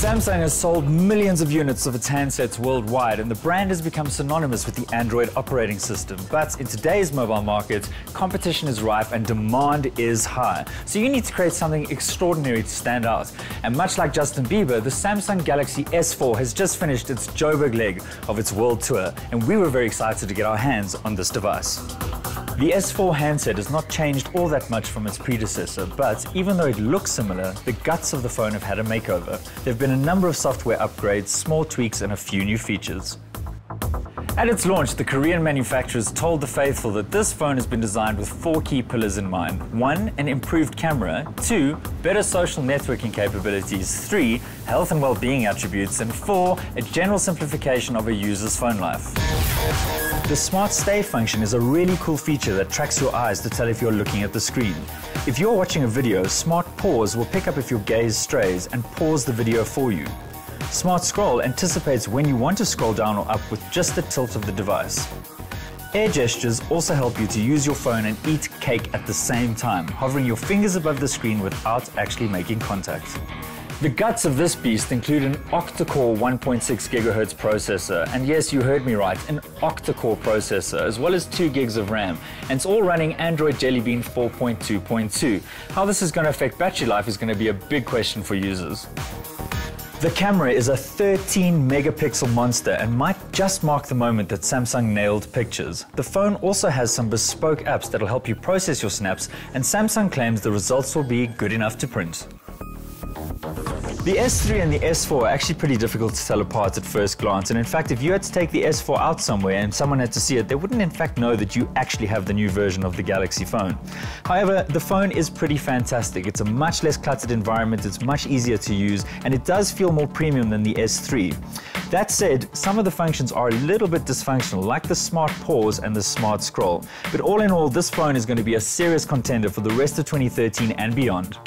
Samsung has sold millions of units of its handsets worldwide, and the brand has become synonymous with the Android operating system. But in today's mobile market, competition is rife and demand is high. So you need to create something extraordinary to stand out. And much like Justin Bieber, the Samsung Galaxy S4 has just finished its Joburg leg of its world tour, and we were very excited to get our hands on this device. The S4 handset has not changed all that much from its predecessor, but even though it looks similar, the guts of the phone have had a makeover. There have been a number of software upgrades, small tweaks, and a few new features. At its launch, the Korean manufacturers told the faithful that this phone has been designed with 4 key pillars in mind. 1, an improved camera. 2, better social networking capabilities. 3, health and well-being attributes. And 4, a general simplification of a user's phone life. The Smart Stay function is a really cool feature that tracks your eyes to tell if you're looking at the screen. If you're watching a video, Smart Pause will pick up if your gaze strays and pause the video for you. Smart Scroll anticipates when you want to scroll down or up with just the tilt of the device. Air gestures also help you to use your phone and eat cake at the same time, hovering your fingers above the screen without actually making contact. The guts of this beast include an octa-core 1.6 GHz processor, and yes, you heard me right, an octa-core processor, as well as 2 gigs of RAM, and it's all running Android Jelly Bean 4.2.2. How this is going to affect battery life is going to be a big question for users. The camera is a 13 megapixel monster and might just mark the moment that Samsung nailed pictures. The phone also has some bespoke apps that'll help you process your snaps, and Samsung claims the results will be good enough to print. The S3 and the S4 are actually pretty difficult to tell apart at first glance, and in fact if you had to take the S4 out somewhere and someone had to see it, they wouldn't in fact know that you actually have the new version of the Galaxy phone. However, the phone is pretty fantastic. It's a much less cluttered environment, it's much easier to use, and it does feel more premium than the S3. That said, some of the functions are a little bit dysfunctional, like the Smart Pause and the Smart Scroll. But all in all, this phone is going to be a serious contender for the rest of 2013 and beyond.